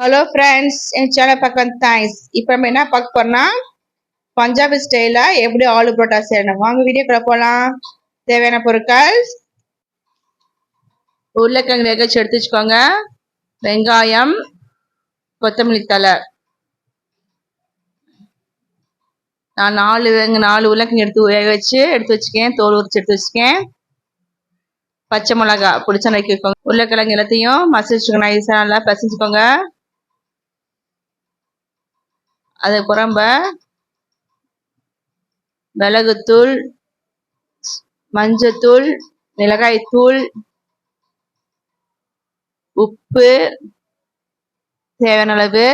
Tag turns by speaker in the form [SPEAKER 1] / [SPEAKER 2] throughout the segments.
[SPEAKER 1] Hello friends, என் channel பக்கம் thanks. இப்போ நம்ம என்ன பார்க்க போறோம்னா பஞ்சாபி ஸ்டைலில் எப்படி ஆலு பரோட்டா செய்யணும். வாங்க வீடியோக்குள்ள போகலாம். தேவையான பொருட்கள்: உருளைக்கிழங்கு வேக வச்சு எடுத்து வச்சுக்கோங்க, வெங்காயம், கொத்தமல்லி தழை. நான் நாலு உருளைக்கிழங்கு எடுத்து வேக வச்சு எடுத்து வச்சுக்கேன், தோல் உரிச்சு எடுத்து வச்சுக்கேன். பச்சை மிளகா பிடிச்ச நறுக்கிக்கோங்க. உருளைக்கிழங்கு எல்லாத்தையும் மசிச்சு வச்சுக்கோங்க, நைஸாக நல்லா பசிச்சுக்கோங்க. அது குழம்ப மிளகுத்தூள், மஞ்சத்தூள், மிளகாய்த்தூள், உப்பு தேவையான அளவு,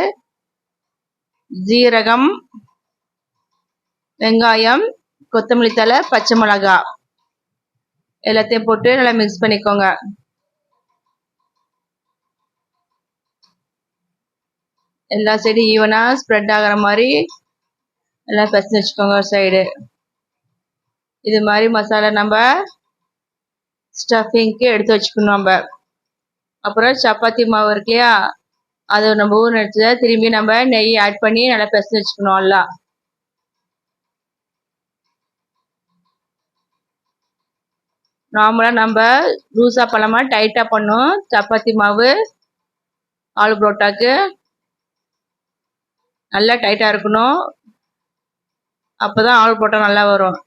[SPEAKER 1] ஜீரகம், வெங்காயம், கொத்தமல்லி தழை, பச்சை மிளகா எல்லாத்தையும் போட்டு நல்லா மிக்ஸ் பண்ணிக்கோங்க. எல்லா சைடும் ஈவனா ஸ்ப்ரெட் ஆகிற மாதிரி எல்லாம் பசங்க வச்சுக்கோங்க ஒரு சைடு. இது மாதிரி மசாலா நம்ம ஸ்டஃபிங்க்கு எடுத்து வச்சுக்கணும். நம்ம அப்புறம் சப்பாத்தி மாவு இருக்கு இல்லையா, அது நம்ம ஊர் எடுத்து திரும்பி நம்ம நெய் ஆட் பண்ணி நல்லா பசங்க வச்சுக்கணும். எல்லாம் நார்மலாக நம்ம லூஸாக பண்ணாம டைட்டாக பண்ணோம். சப்பாத்தி மாவு ஆலு பரோட்டாக்கு நல்லா டைட்டாக இருக்கணும், அப்போ தான் ஆலு பரோட்டா நல்லா வரும்.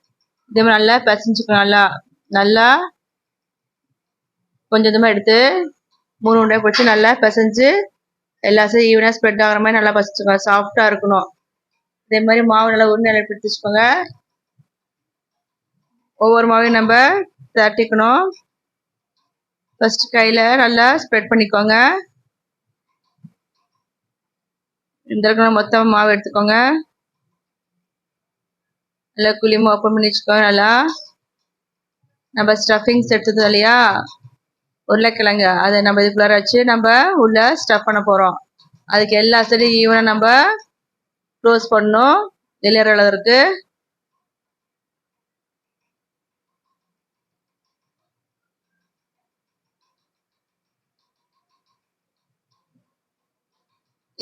[SPEAKER 1] இதே மாதிரி நல்லா பசஞ்சுக்கணும். நல்லா நல்லா கொஞ்சம் கொஞ்சமாக எடுத்து 3 உருண்டை பிடிச்சி நல்லா பசைஞ்சு எல்லா சைடும் ஈவனாக ஸ்ப்ரெட் ஆகிற மாதிரி நல்லா பசைச்சுக்கோங்க. சாஃப்டாக இருக்கணும். இதே மாதிரி மாவு நல்லா உருண்டை நல்லா பிடிச்சி வச்சுக்கோங்க. ஒவ்வொரு மாவையும் நம்ம தட்டிக்கணும். ஃபர்ஸ்ட் கையில் நல்லா ஸ்ப்ரெட் பண்ணிக்கோங்க. இந்த அளவுக்கு மொத்தமாக மாவு எடுத்துக்கோங்க. நல்லா குழிமா ஓப்பன் பண்ணி வச்சுக்கோங்க. நல்லா நம்ம ஸ்டஃபிங்ஸ் எடுத்தது இல்லையா, உருளைக்கிழங்கு, அதை நம்ம இதுக்குள்ளார வச்சு நம்ம உள்ள ஸ்டஃப் பண்ண போகிறோம். அதுக்கு எல்லா சைடும் ஈவனாக நம்ம க்ளோஸ் பண்ணணும், வெளியேற அளவுக்கு.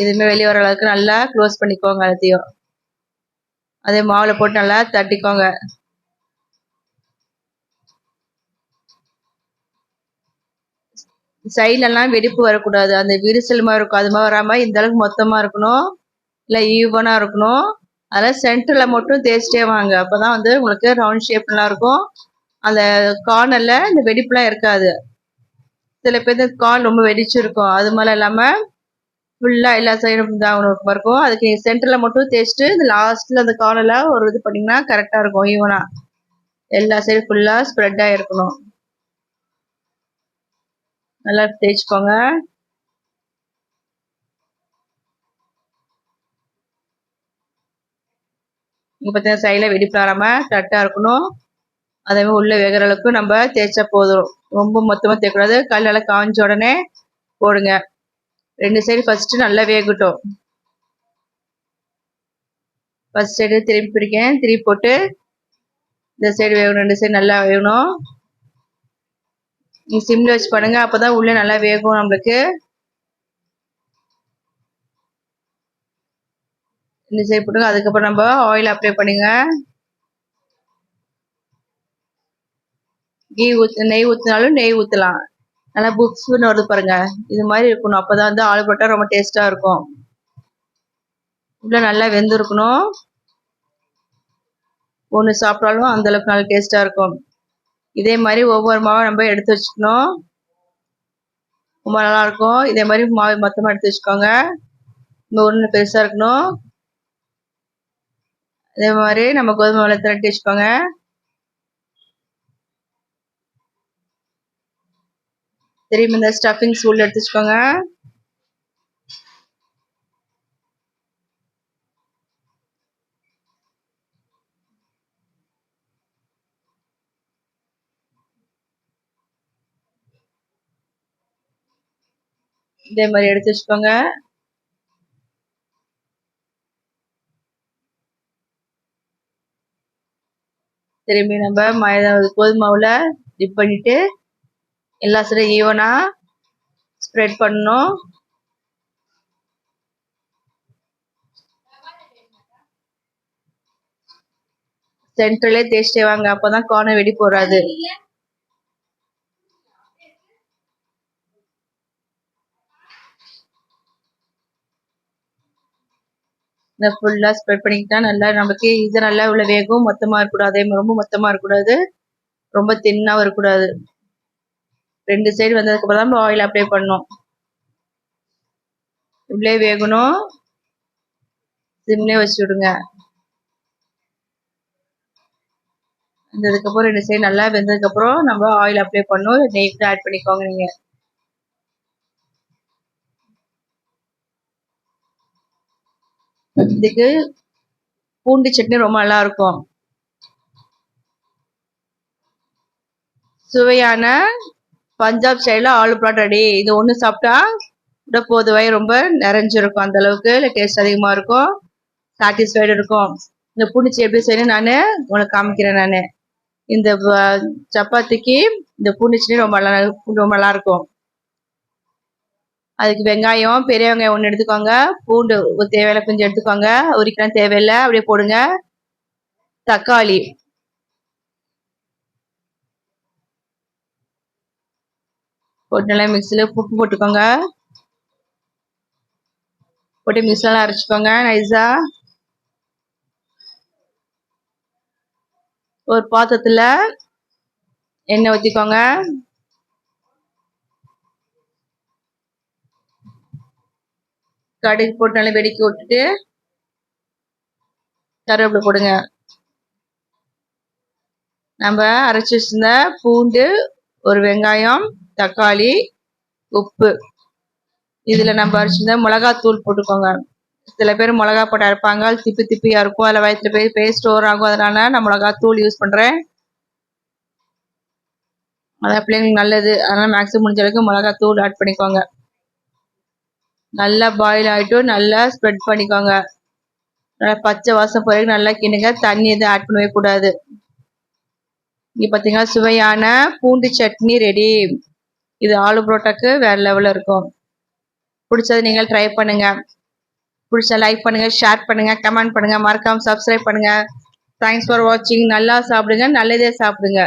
[SPEAKER 1] எதுவுமே வெளியே வர அளவுக்கு நல்லா க்ளோஸ் பண்ணிக்கோங்க. எல்லாத்தையும் அதே மாவில் போட்டு நல்லா தட்டிக்கோங்க. சைட்லலாம் வெடிப்பு வரக்கூடாது, அந்த விரிசல் மாதிரி இருக்கும், அது மாதிரி வராமல் இந்த அளவுக்கு மொத்தமாக இருக்கணும், இல்லை ஈவனாக இருக்கணும். அதனால் சென்டரில் மட்டும் தேய்ச்சிட்டே வாங்க, அப்போ தான் வந்து உங்களுக்கு ரவுண்ட் ஷேப்லாம் இருக்கும். அந்த கார்னரில் இந்த வெடிப்புலாம் இருக்காது. சில பேர் கார்ன் ரொம்ப வெடிச்சிருக்கும், அது மாதிரி இல்லாமல் ஃபுல்லாக எல்லா சைடும் தான் இருக்கும். அதுக்கு சென்டரில் மட்டும் தேய்ச்சிட்டு இந்த லாஸ்ட்டில் அந்த கார்னரில் ஒரு இது பண்ணிங்கன்னா கரெக்டாக இருக்கும், ஈவனாக எல்லா சைடும் ஃபுல்லாக ஸ்ப்ரெட் ஆகிருக்கணும். நல்லா தேய்ச்சிக்கோங்க. இங்கே பார்த்தீங்கன்னா சைடில் வெடிப்பு வராமல் கரெக்டாக இருக்கணும். அதே மாதிரி உள்ளே வேகிற அளவுக்கு நம்ம தேய்ச்சா போதும், ரொம்ப மொத்தமாக தேய்க்கக்கூடாது. கல் நல்லா காஞ்ச உடனே போடுங்க. 2 சைடு ஃபஸ்ட்டு நல்லா வேகட்டும். ஃபஸ்ட் சைடு திருப்பி பிடிக்கேன், திருப்பி போட்டு இந்த சைடு வேகணும், 2 சைடு நல்லா வேகணும். நீங்கள் சிம்மில் வச்சு பண்ணுங்க, அப்போ தான் உள்ளே நல்லா வேகும் நம்மளுக்கு. இந்த சைடு போட்டுங்க. அதுக்கப்புறம் நம்ம ஆயில் அப்ளை பண்ணுங்க. நெய் ஊற்றினாலும் நெய் ஊற்றலாம். நல்லா புக்ஸ்ன்னு வருது பாருங்க, இது மாதிரி இருக்கணும். அப்போ தான் வந்து ஆலு பரோட்டா ரொம்ப டேஸ்ட்டாக இருக்கும். உள்ள நல்லா வெந்திருக்கணும். ஒன்று சாப்பிட்டாலும் அந்தளவுக்கு நல்லா டேஸ்ட்டாக இருக்கும். இதே மாதிரி ஒவ்வொரு மாவும் நம்ம எடுத்து வச்சுக்கணும், ரொம்ப நல்லாயிருக்கும். இதே மாதிரி மாவு மொத்தமாக எடுத்து வச்சுக்கோங்க. இந்த ஒன்று பெருசாக இருக்கணும். அதே மாதிரி நம்ம கோதுமை மாவில் திரட்டி வச்சுக்கோங்க. திரும்பி இந்த ஸ்டஃபிங்ஸ் உள்ள எடுத்து வச்சுக்கோங்க. இதே மாதிரி எடுத்து வச்சுக்கோங்க. திரும்பி நம்ம கோதுமை மாவில் டிப் பண்ணிட்டு எல்லா சைடும் ஈவனாக ஸ்ப்ரெட் பண்ணணும். சென்டர்லயே தேய்ச்சிட்டே வாங்க, அப்பதான் கார்னர் வெடி போறாது. இந்த ஃபுல்லா ஸ்ப்ரெட் பண்ணிக்கிட்டா நல்லா நமக்கு இது நல்லா உள்ள வேகும். மொத்தமா இருக்கக்கூடாது, அதே மாதிரி ரொம்ப மொத்தமா இருக்கக்கூடாது, ரொம்ப தின்னாவும் இருக்கக்கூடாது. 2 சைடு வந்ததுக்கு அப்புறம் தான் ஆயில் அப்ளை பண்ணணும். உள்ளே வேகணும், சிம்லேயே வச்சு விடுங்க. வெந்ததுக்கப்புறம் 2 சைடு நல்லா வெந்ததுக்கப்புறம் நம்ம ஆயில் அப்ளை பண்ணணும். நெய் கூட ஆட் பண்ணிக்கோங்க நீங்க. இதுக்கு பூண்டு சட்னி ரொம்ப நல்லா இருக்கும். சுவையான பஞ்சாப் ஸ்டைல ஆலு பரோட்டா ரெடி. இது ஒன்று சாப்பிட்டா கூட போது, வயிறு ரொம்ப நிறைஞ்சிருக்கும். அந்த அளவுக்கு டேஸ்ட் அதிகமா இருக்கும், சாட்டிஸ்ஃபைடு இருக்கும். இந்த பூண்டிச்சி எப்படி செய்யணும் நான் உங்களுக்கு காமிக்கிறேன். நான் இந்த சப்பாத்திக்கு இந்த பூண்டிச்சி ரொம்ப நல்லா இருக்கும். அதுக்கு வெங்காயம், பெரிய வெங்காயம் 1 எடுத்துக்கோங்க. பூண்டு தேவையில்ல கொஞ்சம் எடுத்துக்கோங்க, உரிக்கலாம் தேவையில்லை, அப்படியே போடுங்க. தக்காளி போட்டு நல்லா மிக்சியில் உப்பு போட்டுக்கோங்க. போட்டு மிக்சிலாம் அரைச்சிக்கோங்க நைஸா. ஒரு பாத்திரத்துல எண்ணெய் ஊற்றிக்கோங்க. கடுகு போட்டு நல்லா வெடிக்க விட்டுட்டு கருவேப்பிலை போடுங்க. நம்ம அரைச்சி வச்சிருந்த பூண்டு, ஒரு வெங்காயம், தக்காளி, உப்பு, இதில் நம்ம அரைச்சிருந்த மிளகாத்தூள் போட்டுக்கோங்க. சில பேர் மிளகா போட்டு அரைப்பாங்க, அது திப்பி திப்பியாக இருக்கும், அதில் வயிற்றுல போய் ஸ்டோர் ஆகும். அதனால நான் மிளகாத்தூள் யூஸ் பண்ணுறேன். அதான் பிள்ளைங்களுக்கு நல்லது, அதனால் மேக்ஸிமம் முடிஞ்ச அளவுக்கு மிளகாத்தூள் ஆட் பண்ணிக்கோங்க. நல்லா பாயில் ஆகிட்டும், நல்லா ஸ்ப்ரெட் பண்ணிக்கோங்க. நல்லா பச்சை வாசம் போய் நல்லா கிண்டுங்க, தண்ணி எதுவும் ஆட் பண்ணவே கூடாது. இங்கே பார்த்தீங்கன்னா சுவையான பூண்டு சட்னி ரெடி. இது ஆலு பரோட்டாக்கு வேற லெவலில் இருக்கும். பிடிச்சது நீங்கள் ட்ரை பண்ணுங்க. பிடிச்சா லைக் பண்ணுங்க, ஷேர் பண்ணுங்க, கமெண்ட் பண்ணுங்க, மறக்காம சப்ஸ்கிரைப் பண்ணுங்க. தேங்க்ஸ் ஃபார் வாட்சிங். நல்லா சாப்பிடுங்க, நல்லதே சாப்பிடுங்க.